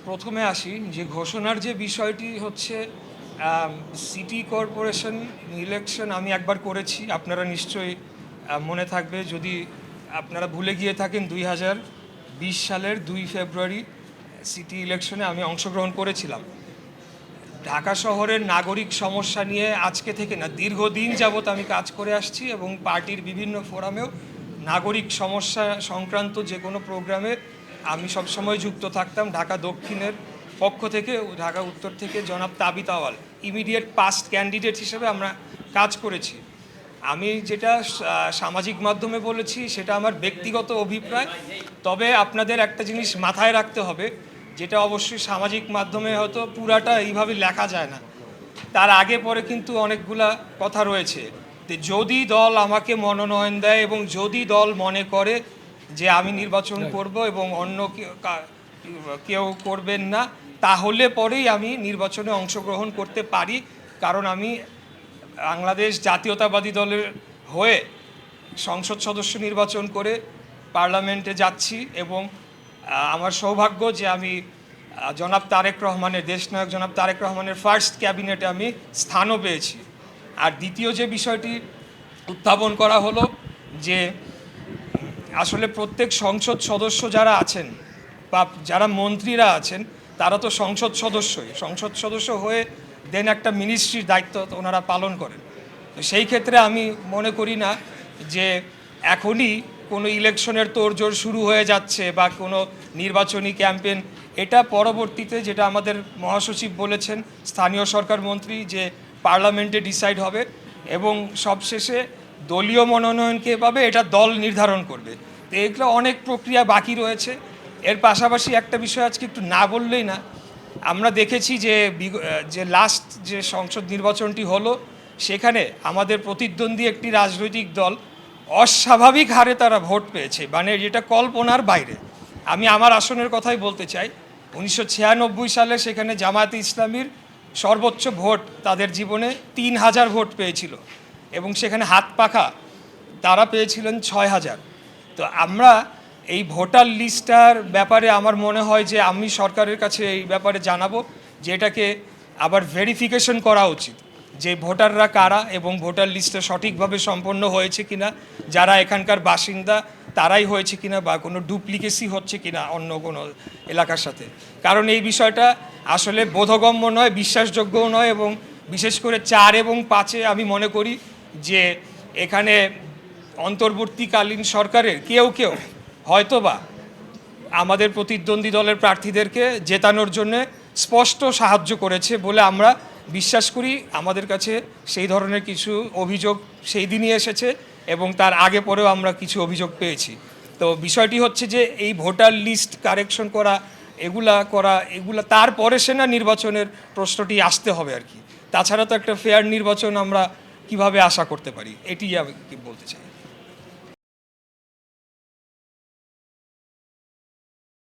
প্রথমে আসি যে ঘোষণার যে বিষয়টি হচ্ছে সিটি কর্পোরেশন ইলেকশন আমি একবার করেছি, আপনারা নিশ্চয়ই মনে থাকবে যদি আপনারা ভুলে গিয়ে থাকেন 2020 সালের 2 ফেব্রুয়ারি সিটি ইলেকশনে আমি অংশগ্রহণ করেছিলাম। ঢাকা শহরের নাগরিক সমস্যা নিয়ে আজকে থেকে না, দীর্ঘদিন যাবৎ আমি কাজ করে আসছি এবং পার্টির বিভিন্ন ফোরামেও নাগরিক সমস্যা সংক্রান্ত যে কোনো প্রোগ্রামে আমি সবসময় যুক্ত থাকতাম। ঢাকা দক্ষিণের পক্ষ থেকে, ঢাকা উত্তর থেকে জনাব তাবিত আওয়াল ইমিডিয়েট পাস্ট ক্যান্ডিডেট হিসেবে আমরা কাজ করেছি। আমি যেটা সামাজিক মাধ্যমে বলেছি সেটা আমার ব্যক্তিগত অভিপ্রায়, তবে আপনাদের একটা জিনিস মাথায় রাখতে হবে, যেটা অবশ্যই সামাজিক মাধ্যমে হয়তো পুরাটা এইভাবে লেখা যায় না, তার আগে পরে কিন্তু অনেকগুলা কথা রয়েছে। যদি দল আমাকে মনোনয়ন দেয় এবং যদি দল মনে করে যে আমি নির্বাচন করব এবং অন্য কেউ করবেন না, তাহলে পরেই আমি নির্বাচনে অংশগ্রহণ করতে পারি, কারণ আমি বাংলাদেশ জাতীয়তাবাদী দলের হয়ে সংসদ সদস্য নির্বাচন করে পার্লামেন্টে যাচ্ছি এবং আমার সৌভাগ্য যে আমি জনাব তারেক রহমানের, দেশনায়ক জনাব তারেক রহমানের ফার্স্ট ক্যাবিনেটে আমি স্থানও পেয়েছি। আর দ্বিতীয় যে বিষয়টি উত্থাপন করা হলো যে আসলে প্রত্যেক সংসদ সদস্য যারা আছেন বা যারা মন্ত্রীরা আছেন তারা তো সংসদ সদস্য হয়ে দেন একটা মিনিস্ট্রির দায়িত্ব ওনারা পালন করেন। তো সেই ক্ষেত্রে আমি মনে করি না যে এখনই কোনো ইলেকশনের তোড়জোড় শুরু হয়ে যাচ্ছে বা কোনো নির্বাচনী ক্যাম্পেইন, এটা পরবর্তীতে যেটা আমাদের মহাসচিব বলেছেন, স্থানীয় সরকার মন্ত্রী, যে পার্লামেন্টে ডিসাইড হবে এবং সবশেষে দলীয় মনোনয়ন কে পাবে এটা দল নির্ধারণ করবে। তো এগুলো অনেক প্রক্রিয়া বাকি রয়েছে। এর পাশাপাশি একটা বিষয় আজকে একটু না বললেই না, আমরা দেখেছি যে লাস্ট যে সংসদ নির্বাচনটি হলো সেখানে আমাদের প্রতিদ্বন্দ্বী একটি রাজনৈতিক দল অস্বাভাবিক হারে তারা ভোট পেয়েছে, মানে যেটা কল্পনার বাইরে। আমি আমার আসনের কথাই বলতে চাই, 1996 সালে সেখানে জামায়াতে ইসলামীর সর্বোচ্চ ভোট তাদের জীবনে 3000 ভোট পেয়েছিল এবং সেখানে হাত পাখা তারা পেয়েছিলেন 6000। তো আমরা এই ভোটার লিস্টটার ব্যাপারে আমার মনে হয় যে আমি সরকারের কাছে এই ব্যাপারে জানাবো যে এটাকে আবার ভেরিফিকেশন করা উচিত, যে ভোটাররা কারা এবং ভোটার লিস্টটা সঠিকভাবে সম্পন্ন হয়েছে কিনা, যারা এখানকার বাসিন্দা তারাই হয়েছে কিনা বা কোনো ডুপ্লিকেসি হচ্ছে কিনা অন্য কোনো এলাকার সাথে। কারণ এই বিষয়টা আসলে বোধগম্য নয়, বিশ্বাসযোগ্যও নয় এবং বিশেষ করে 4 এবং 5-এ আমি মনে করি যে এখানে অন্তর্বর্তীকালীন সরকারের কেউ হয়তোবা আমাদের প্রতিদ্বন্দ্বী দলের প্রার্থীদেরকে জেতানোর জন্য স্পষ্ট সাহায্য করেছে বলে আমরা বিশ্বাস করি। আমাদের কাছে সেই ধরনের কিছু অভিযোগ সেই দিনই এসেছে এবং তার আগে পরেও আমরা কিছু অভিযোগ পেয়েছি। তো বিষয়টি হচ্ছে যে এই ভোটার লিস্ট কারেকশন করা, এগুলা তারপরে সেনা নির্বাচনের প্রশ্নটি আসতে হবে আর কি। তাছাড়া তো একটা ফেয়ার নির্বাচন আমরা কিভাবে আশা করতে পারি, এটি আমি বলতে চাই।